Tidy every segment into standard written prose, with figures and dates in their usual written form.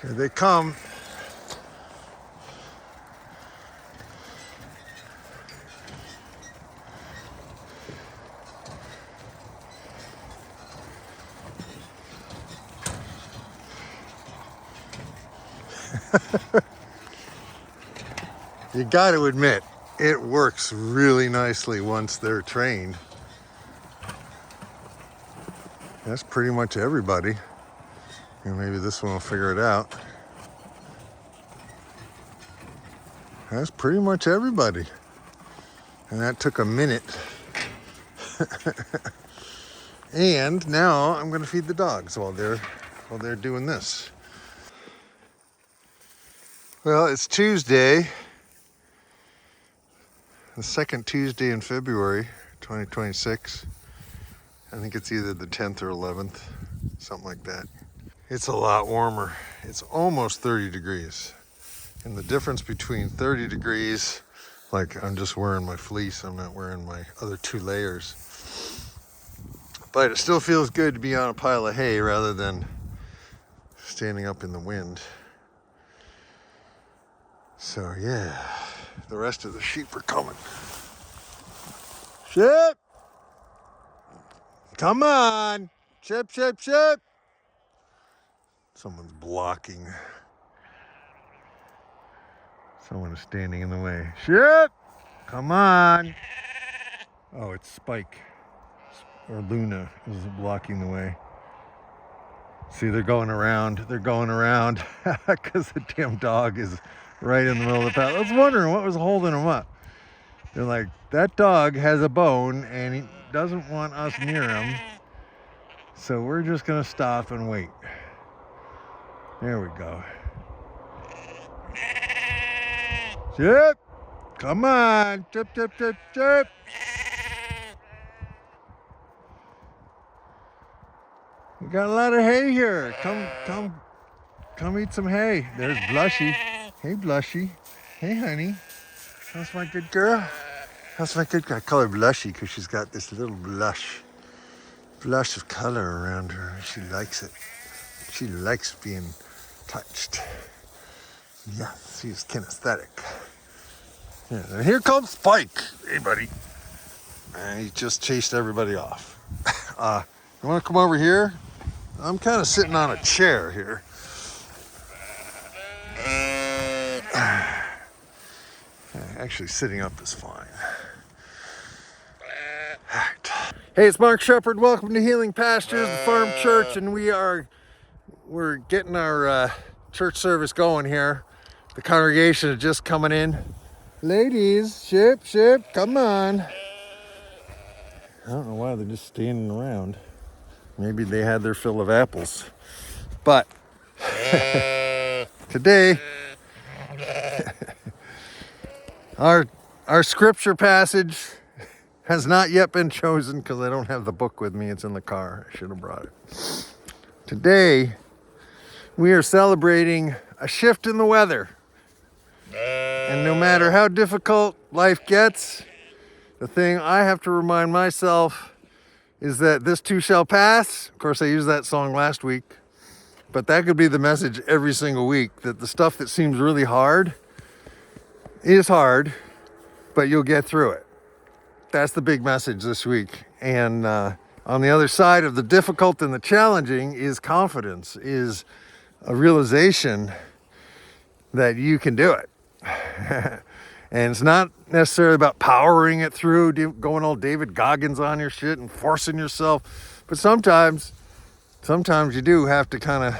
Here they come. You got to admit, it works really nicely once they're trained. That's pretty much everybody. And maybe this one will figure it out. That's pretty much everybody. And that took a minute. And now I'm gonna feed the dogs while they're doing this. Well, it's Tuesday, the second Tuesday in February, 2026. I think it's either the 10th or 11th, something like that. It's a lot warmer. It's almost 30 degrees. And the difference between 30 degrees, like I'm just wearing my fleece, I'm not wearing my other 2 layers. But it still feels good to be on a pile of hay rather than standing up in the wind. So yeah, the rest of the sheep are coming. Sheep! Come on! Sheep, sheep, sheep! Someone's blocking. Someone is standing in the way. Sheep! Come on! Oh, it's Spike. Or Luna is blocking the way. See, they're going around because the damn dog is right in the middle of the path. I was wondering what was holding them up. They're like, that dog has a bone and he doesn't want us near him, so we're just gonna stop and wait. There we go. Chip, come on, chip, chip, chip, chip. We got a lot of hay here. Come eat some hay. There's Blushy. Hey, Blushy. Hey, honey. That's my good girl. That's my good girl. I call her Blushy because she's got this little blush of color around her. She likes it. She likes being touched. Yeah, she's kinesthetic. Yeah, and here comes Spike. Hey, buddy. And he just chased everybody off. You want to come over here? I'm kind of sitting on a chair here. Actually, sitting up is fine. All right. Hey, it's Mark Shepard. Welcome to Healing Pastures, the farm church, and we're getting our church service going here. The congregation is just coming in. Ladies, sheep, come on. I don't know why they're just standing around. Maybe they had their fill of apples. But today, our scripture passage has not yet been chosen because I don't have the book with me. It's in the car. I should have brought it. Today, we are celebrating a shift in the weather. And no matter how difficult life gets, the thing I have to remind myself is that this too shall pass. Of course, I used that song last week, but that could be the message every single week, that the stuff that seems really hard is hard, but you'll get through it. That's the big message this week. And on the other side of the difficult and the challenging is confidence, is a realization that you can do it. And it's not necessarily about powering it through, going all David Goggins on your shit and forcing yourself. But sometimes you do have to kind of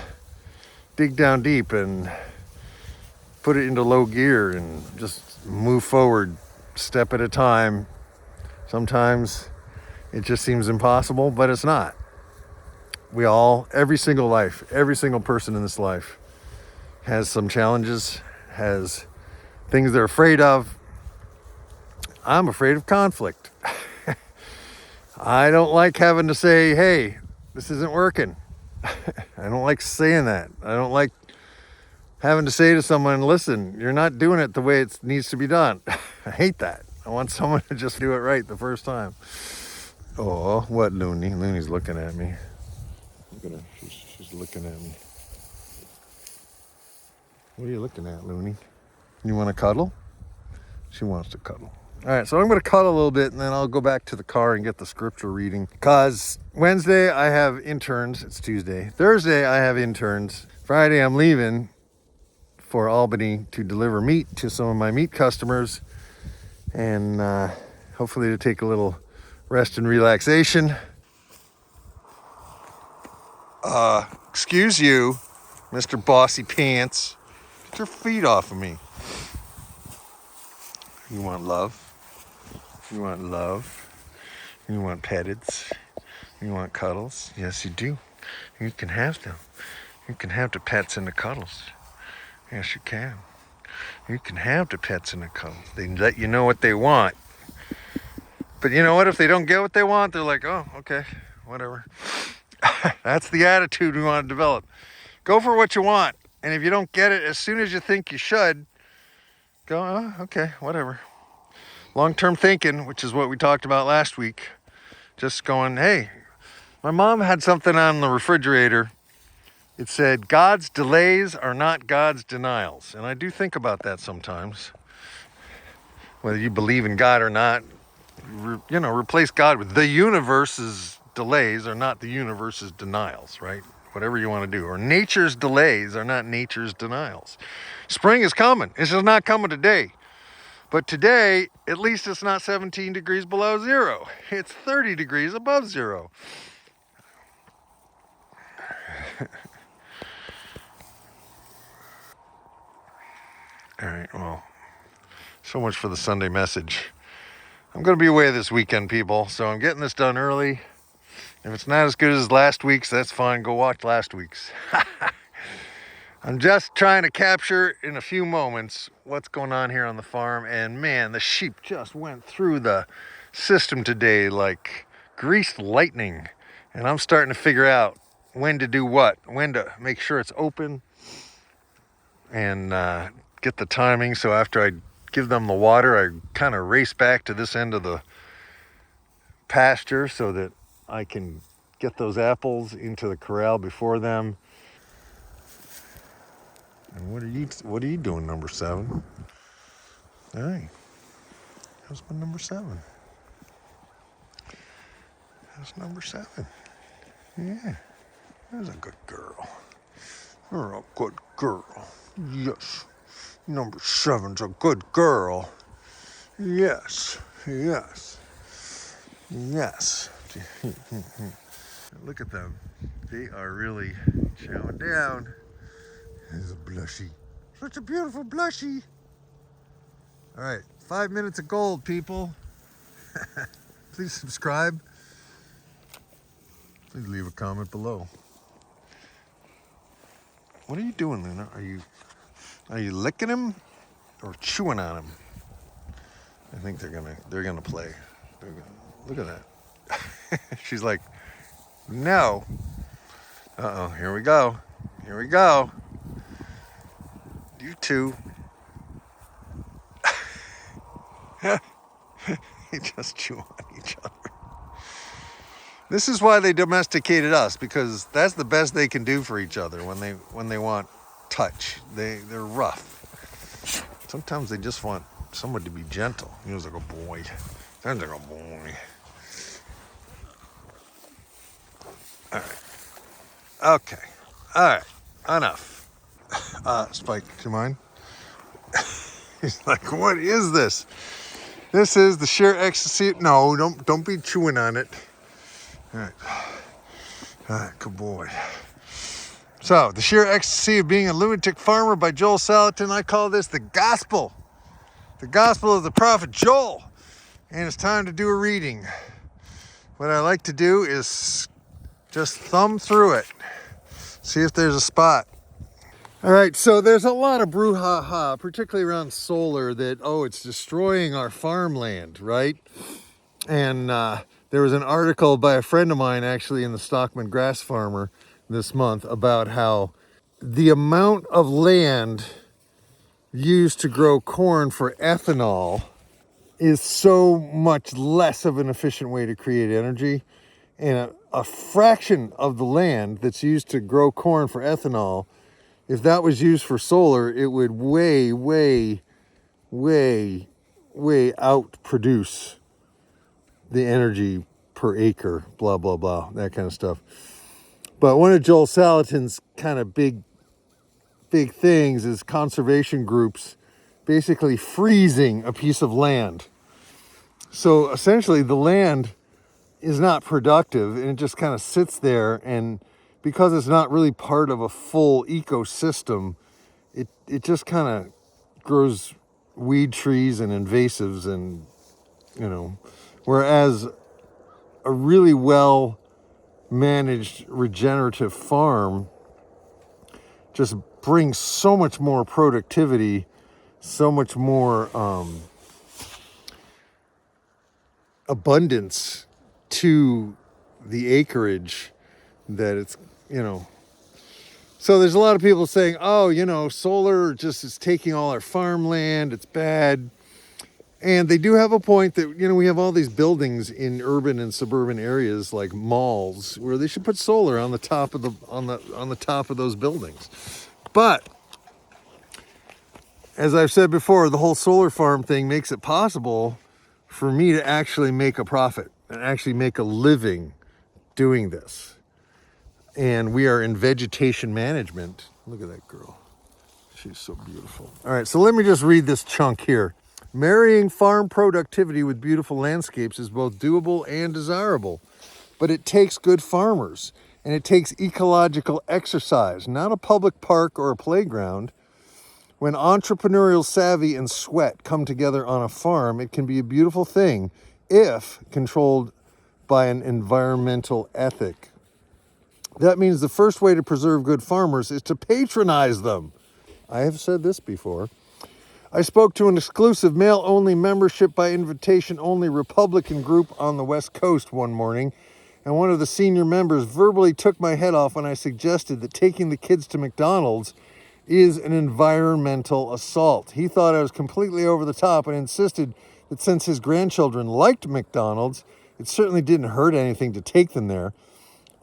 dig down deep and put it into low gear and just move forward step at a time. Sometimes it just seems impossible, but it's not. Every single person in this life has some challenges, has things they're afraid of. I'm afraid of conflict. I don't like having to say, hey, this isn't working. I don't like saying that. I don't like having to say to someone, listen, you're not doing it the way it needs to be done. I hate that. I want someone to just do it right the first time. Oh, what Looney? Looney's looking at me. She's looking at me. What are you looking at, Looney? You want to cuddle? She wants to cuddle. All right, so I'm going to cuddle a little bit, and then I'll go back to the car and get the scripture reading. Because Wednesday, I have interns. It's Tuesday. Thursday, I have interns. Friday, I'm leaving for Albany to deliver meat to some of my meat customers. And hopefully to take a little rest and relaxation. Excuse you, Mr. Bossy Pants. Get your feet off of me. You want love? You want love? You want petteds? You want cuddles? Yes, you do. You can have them. You can have the pets and the cuddles. Yes, you can. You can have the pets and the cuddles. They let you know what they want. But you know what? If they don't get what they want, they're like, oh, okay, whatever. That's the attitude we want to develop. Go for what you want. And if you don't get it as soon as you think you should, go, oh, okay, whatever. Long-term thinking, which is what we talked about last week. Just going, hey, my mom had something on the refrigerator. It said, God's delays are not God's denials. And I do think about that sometimes. Whether you believe in God or not, replace God with the universe's delays are not the universe's denials, right? Whatever you want to do. Or nature's delays are not nature's denials. Spring is coming. It's just not coming today. But today, at least it's not 17 degrees below zero. It's 30 degrees above zero. All right, well, so much for the Sunday message. I'm going to be away this weekend, people, so I'm getting this done early. If it's not as good as last week's, that's fine. Go watch last week's. I'm just trying to capture in a few moments what's going on here on the farm. And man, the sheep just went through the system today like greased lightning. And I'm starting to figure out when to do what, when to make sure it's open and get the timing. So after I give them the water, I kind of race back to this end of the pasture so that I can get those apples into the corral before them. And what are you doing, number 7? Hey, how's my number 7? How's number 7? Yeah, that's a good girl. You're a good girl. Yes, number 7's a good girl. Yes, yes, yes. Look at them. They are really chowing down. There's a blushy. Such a beautiful blushy. All right, 5 minutes of gold, people. Please subscribe. Please leave a comment below. What are you doing, Luna? Are you licking him or chewing on him? I think they're gonna play. Look at that. She's like, no. Uh-oh, here we go. Here we go. You two. They just chew on each other. This is why they domesticated us, because that's the best they can do for each other when they want touch. They're rough. Sometimes they just want someone to be gentle. He was like a boy. Sounds like a boy. All right. Okay. All right. Enough. Spike, do you mind? He's like, what is this? This is the sheer ecstasy. No, don't be chewing on it. All right. All right, good boy. So, The Sheer Ecstasy of Being a Lunatic Farmer by Joel Salatin. I call this the gospel. The gospel of the prophet Joel. And it's time to do a reading. What I like to do is just thumb through it. See if there's a spot. All right, so there's a lot of brouhaha, particularly around solar, that, it's destroying our farmland, right? And there was an article by a friend of mine, actually, in the Stockman Grass Farmer this month, about how the amount of land used to grow corn for ethanol is so much less of an efficient way to create energy. And a fraction of the land that's used to grow corn for ethanol if that was used for solar, it would way out produce the energy per acre, blah, blah, blah, that kind of stuff. But one of Joel Salatin's kind of big things is conservation groups basically freezing a piece of land. So essentially the land is not productive and it just kind of sits there, and because it's not really part of a full ecosystem, it just kind of grows weed trees and invasives, and whereas a really well managed regenerative farm just brings so much more productivity, so much more abundance to the acreage, that it's, so there's a lot of people saying, oh, solar just is taking all our farmland, it's bad. And they do have a point that, we have all these buildings in urban and suburban areas like malls where they should put solar on the top of on the top of those buildings. But as I've said before, the whole solar farm thing makes it possible for me to actually make a profit and actually make a living doing this. And we are in vegetation management. Look at that girl. She's so beautiful. All right, so let me just read this chunk here. Marrying farm productivity with beautiful landscapes is both doable and desirable, but it takes good farmers, and it takes ecological exercise, not a public park or a playground. When entrepreneurial savvy and sweat come together on a farm, it can be a beautiful thing if controlled by an environmental ethic. That means the first way to preserve good farmers is to patronize them. I have said this before. I spoke to an exclusive male-only membership by invitation-only Republican group on the West Coast one morning, and one of the senior members verbally took my head off when I suggested that taking the kids to McDonald's is an environmental assault. He thought I was completely over the top and insisted that since his grandchildren liked McDonald's, it certainly didn't hurt anything to take them there.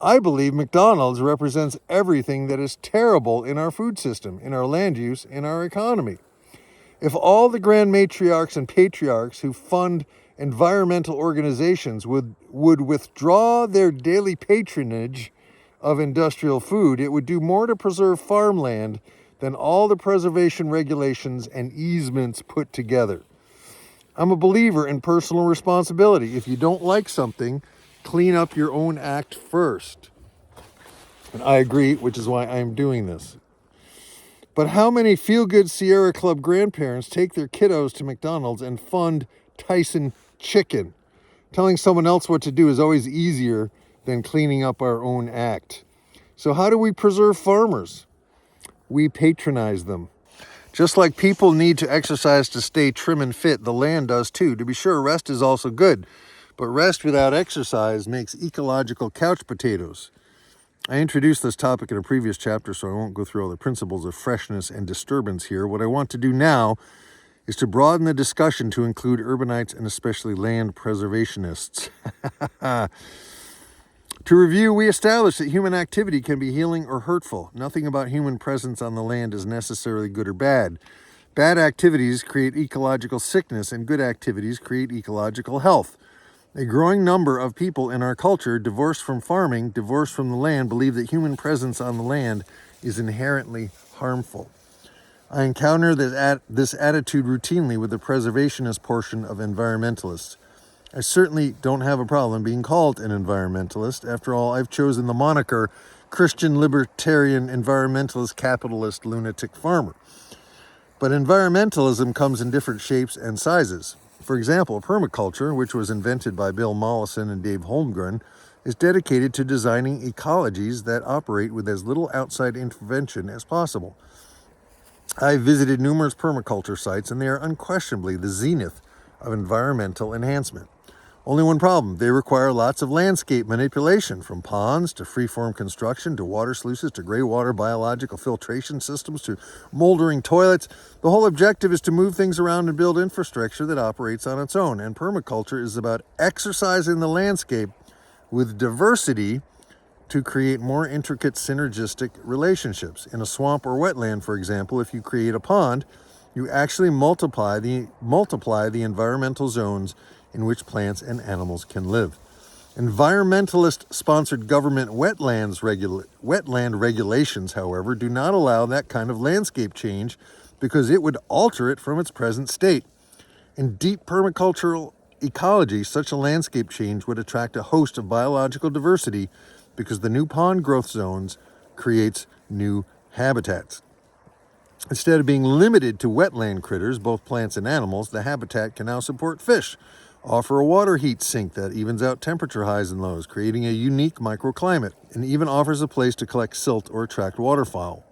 I believe McDonald's represents everything that is terrible in our food system, in our land use, in our economy. If all the grand matriarchs and patriarchs who fund environmental organizations would withdraw their daily patronage of industrial food, it would do more to preserve farmland than all the preservation regulations and easements put together. I'm a believer in personal responsibility. If you don't like something, clean up your own act first. And I agree, which is why I'm doing this. But how many feel-good Sierra Club grandparents take their kiddos to McDonald's and fund Tyson chicken? Telling someone else what to do is always easier than cleaning up our own act. So how do we preserve farmers? We patronize them. Just like people need to exercise to stay trim and fit, the land does too. To be sure, rest is also good, but rest without exercise makes ecological couch potatoes. I introduced this topic in a previous chapter, so I won't go through all the principles of freshness and disturbance here. What I want to do now is to broaden the discussion to include urbanites and especially land preservationists. To review, we established that human activity can be healing or hurtful. Nothing about human presence on the land is necessarily good or bad. Bad activities create ecological sickness, and good activities create ecological health. A growing number of people in our culture, divorced from farming, divorced from the land, believe that human presence on the land is inherently harmful. I encounter this attitude routinely with the preservationist portion of environmentalists. I certainly don't have a problem being called an environmentalist. After all, I've chosen the moniker Christian libertarian environmentalist capitalist lunatic farmer. But environmentalism comes in different shapes and sizes. For example, permaculture, which was invented by Bill Mollison and Dave Holmgren, is dedicated to designing ecologies that operate with as little outside intervention as possible. I've visited numerous permaculture sites, and they are unquestionably the zenith of environmental enhancement. Only one problem: they require lots of landscape manipulation, from ponds to freeform construction to water sluices to gray water biological filtration systems to moldering toilets. The whole objective is to move things around and build infrastructure that operates on its own. And permaculture is about exercising the landscape with diversity to create more intricate synergistic relationships. In a swamp or wetland, for example, if you create a pond, you actually multiply the environmental zones in which plants and animals can live. Environmentalist-sponsored government wetland regulations, however, do not allow that kind of landscape change because it would alter it from its present state. In deep permacultural ecology, such a landscape change would attract a host of biological diversity because the new pond growth zones creates new habitats. Instead of being limited to wetland critters, both plants and animals, the habitat can now support fish, offer a water heat sink that evens out temperature highs and lows, creating a unique microclimate, and even offers a place to collect silt or attract waterfowl.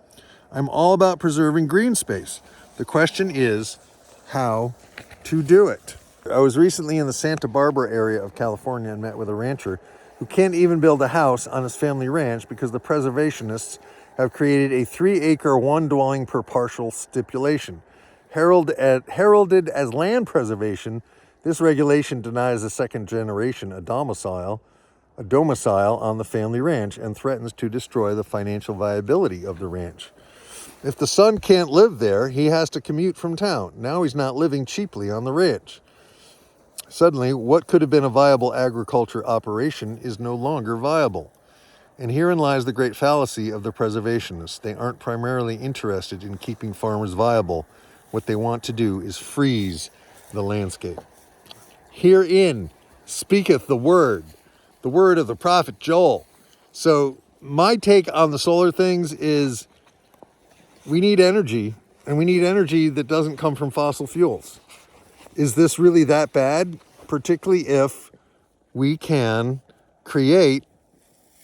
I'm all about preserving green space. The question is how to do it. I was recently in the Santa Barbara area of California and met with a rancher who can't even build a house on his family ranch because the preservationists have created a 3-acre, 1 dwelling per parcel stipulation. Heralded as land preservation, this regulation denies the second generation a domicile on the family ranch and threatens to destroy the financial viability of the ranch. If the son can't live there, he has to commute from town. Now he's not living cheaply on the ranch. Suddenly, what could have been a viable agriculture operation is no longer viable. And herein lies the great fallacy of the preservationists. They aren't primarily interested in keeping farmers viable. What they want to do is freeze the landscape. Herein speaketh the word of the prophet Joel. So my take on the solar things is we need energy, and we need energy that doesn't come from fossil fuels. Is this really that bad? Particularly if we can create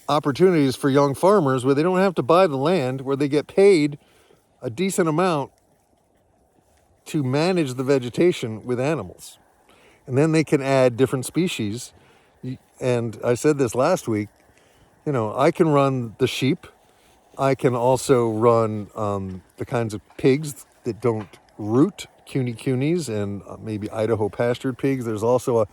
opportunities for young farmers where they don't have to buy the land, where they get paid a decent amount to manage the vegetation with animals. And then they can add different species. And I said this last week, I can run the sheep. I can also run the kinds of pigs that don't root, cunies and maybe Idaho pastured pigs. There's also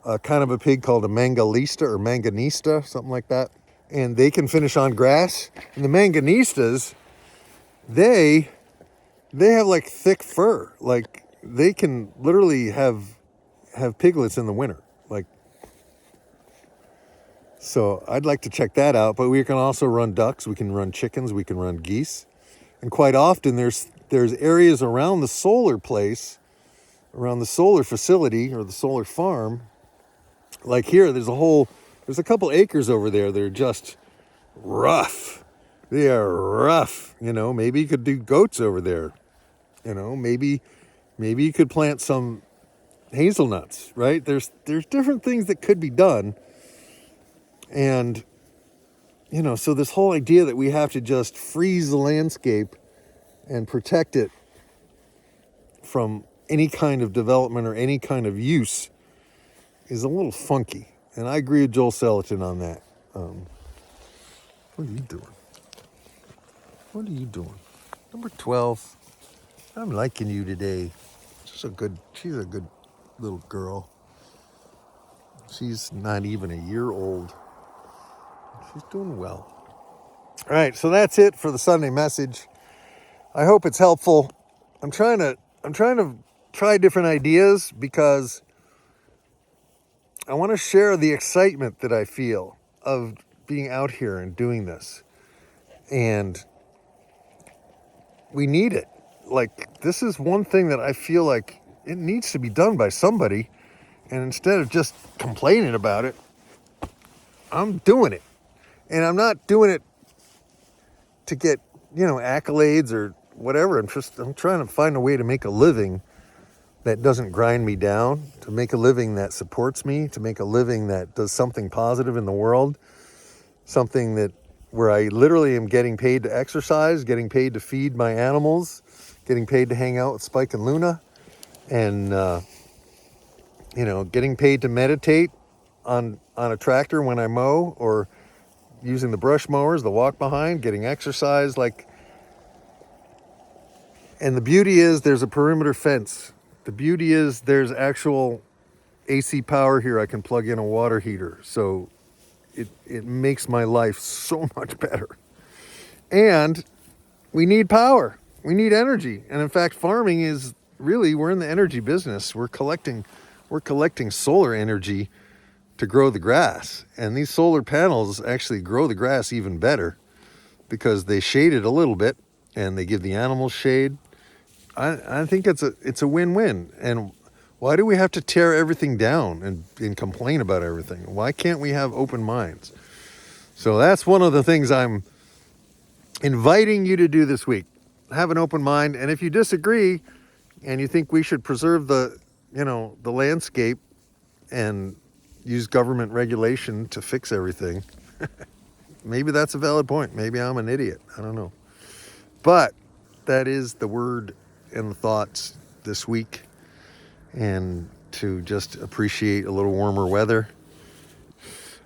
a kind of a pig called a manganista, something like that. And they can finish on grass. And the manganistas, they have like thick fur. Like they can literally have piglets in the winter. So I'd like to check that out. But we can also run ducks. We can run chickens. We can run geese. And quite often there's areas around the solar place, around the solar facility or the solar farm. Like here, there's a couple acres over there that are just rough. They are rough. Maybe you could do goats over there. Maybe you could plant some hazelnuts, right? There's different things that could be done. And, so this whole idea that we have to just freeze the landscape and protect it from any kind of development or any kind of use is a little funky. And I agree with Joel Salatin on that. What are you doing? Number 12. I'm liking you today. She's a good little girl. She's not even a year old. She's doing well. All right, so that's it for the Sunday message. I hope it's helpful. I'm trying to try different ideas because I want to share the excitement that I feel of being out here and doing this. And we need it. This is one thing that I feel like it needs to be done by somebody. And instead of just complaining about it, I'm doing it. And I'm not doing it to get, accolades or whatever. I'm trying to find a way to make a living that doesn't grind me down, to make a living that supports me, to make a living that does something positive in the world, something where I literally am getting paid to exercise, getting paid to feed my animals, getting paid to hang out with Spike and Luna, and, getting paid to meditate on a tractor when I mow, or using the brush mowers, the walk behind, getting exercise. And the beauty is there's a perimeter fence. The beauty is there's actual AC power here. I can plug in a water heater. So, it makes my life so much better. And we need power. We need energy. And in fact, farming is really, we're in the energy business. We're collecting solar energy to grow the grass. And these solar panels actually grow the grass even better because they shade it a little bit and they give the animals shade. I think it's a win-win. And why do we have to tear everything down and complain about everything? Why can't we have open minds? So that's one of the things I'm inviting you to do this week. Have an open mind. And if you disagree and you think we should preserve the landscape and use government regulation to fix everything, maybe that's a valid point. Maybe I'm an idiot. I don't know. But that is the word and the thoughts this week. And to just appreciate a little warmer weather.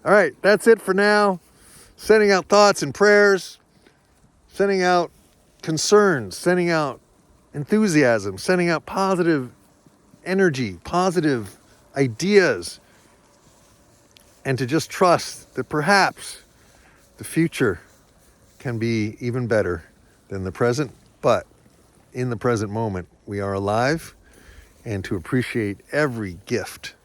All right, that's it for now. Sending out thoughts and prayers, sending out concerns, sending out enthusiasm, sending out positive energy, positive ideas, and to just trust that perhaps the future can be even better than the present. But in the present moment, we are alive, and to appreciate every gift,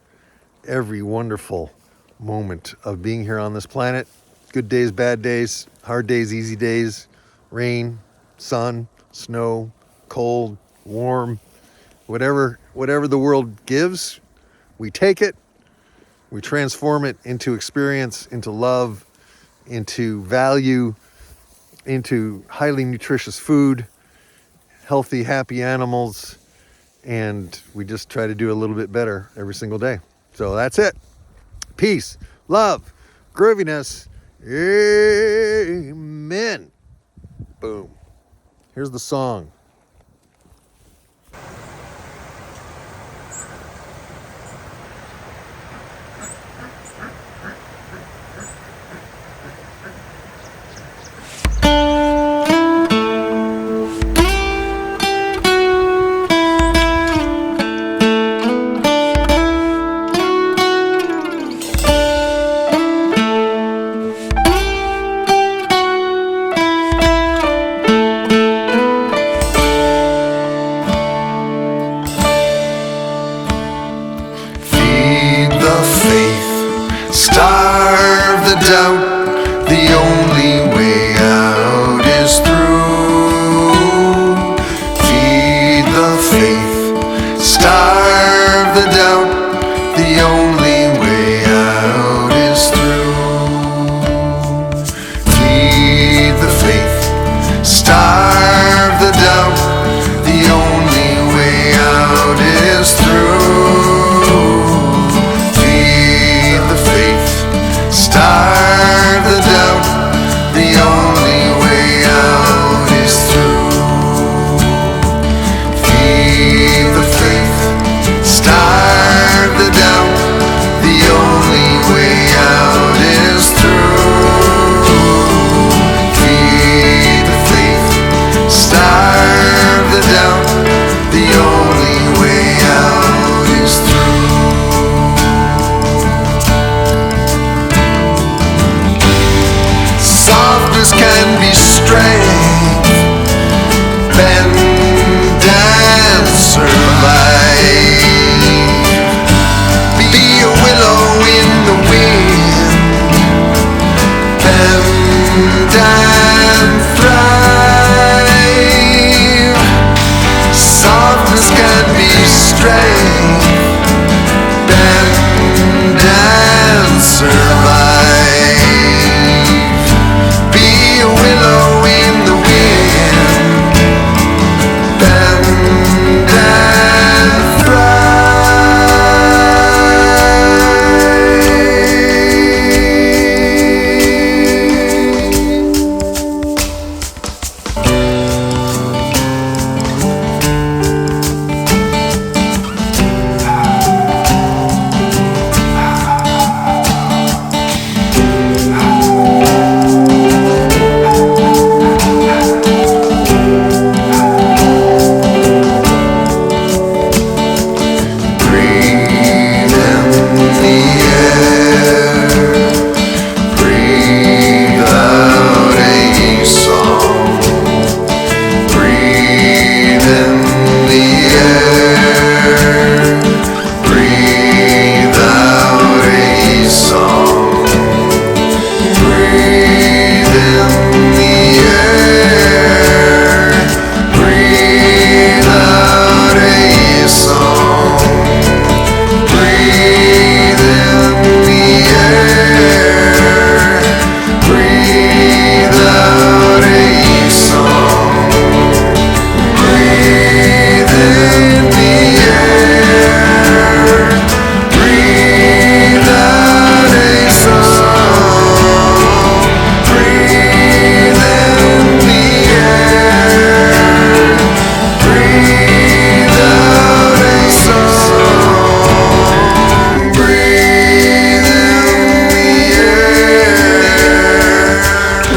every wonderful moment of being here on this planet. Good days, bad days, hard days, easy days, rain, sun, snow, cold, warm, whatever the world gives, we take it, we transform it into experience, into love, into value, into highly nutritious food, healthy, happy animals, and we just try to do a little bit better every single day. So that's it. Peace, love, grooviness. Amen. Boom. Here's the song. Starve the doubt, the only way out is through. Feed the faith, starve the doubt, the only way out is through. Feed the faith, starve the doubt, the only way out is through. Starve the doubt, the only way out is through. Feed the faith, starve the doubt, the only way out is through. Feed the faith, starve the doubt, the only way out is through. Softness can be strength, bend and survive. Be a willow in the wind, bend and thrive. Softness can be strength, bend and survive. Be a willow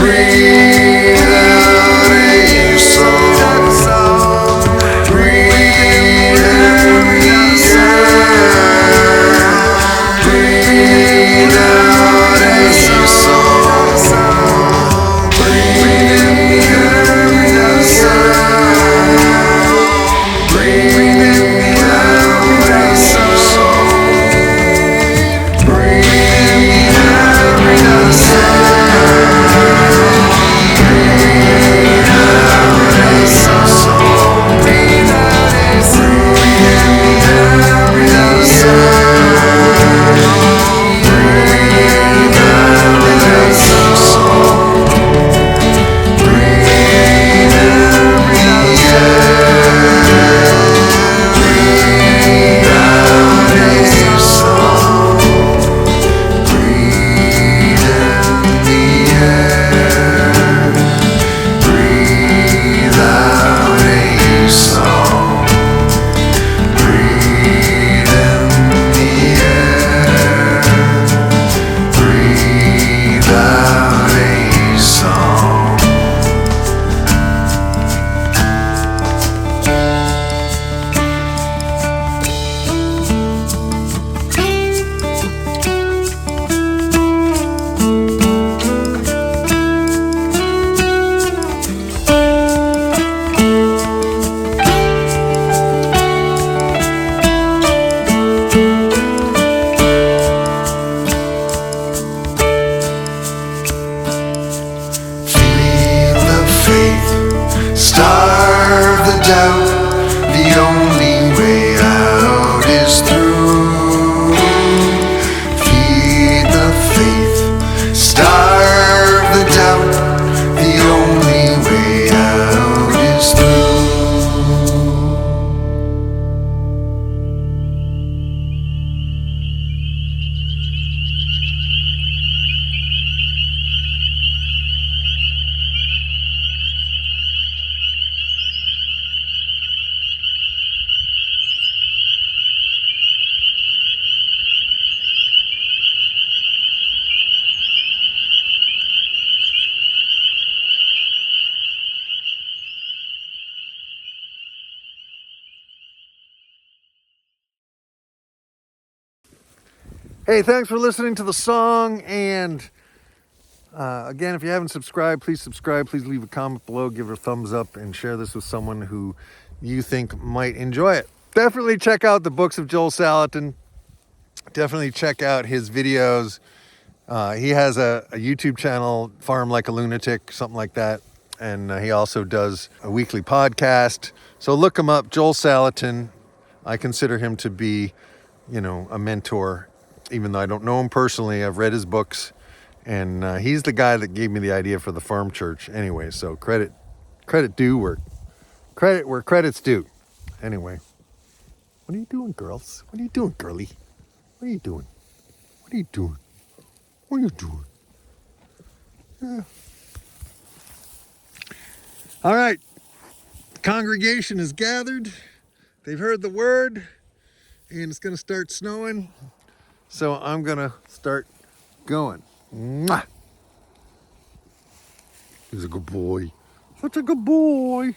Breathe out a song. Breathe every sound. Breathe out a song. Breathe every sound. Breathe out a song. Breathe every sound. Starve the doubt, the only way out is through. Feed the faith, starve the doubt, the only way out is through. Hey, thanks for listening to the song. And again, if you haven't subscribed, please subscribe. Please leave a comment below, give it a thumbs up, and share this with someone who you think might enjoy it. Definitely check out the books of Joel Salatin. Definitely check out his videos. He has a YouTube channel, Farm Like a Lunatic, something like that. And he also does a weekly podcast. So look him up, Joel Salatin. I consider him to be, a mentor. Even though I don't know him personally, I've read his books. And he's the guy that gave me the idea for the farm church. Anyway, so credit due where credit's due. Anyway, what are you doing, girls? What are you doing, girly? What are you doing? What are you doing? What are you doing? Yeah. All right. The congregation is gathered. They've heard the word, and it's going to start snowing. So I'm going to start going. Mwah! He's a good boy. Such a good boy.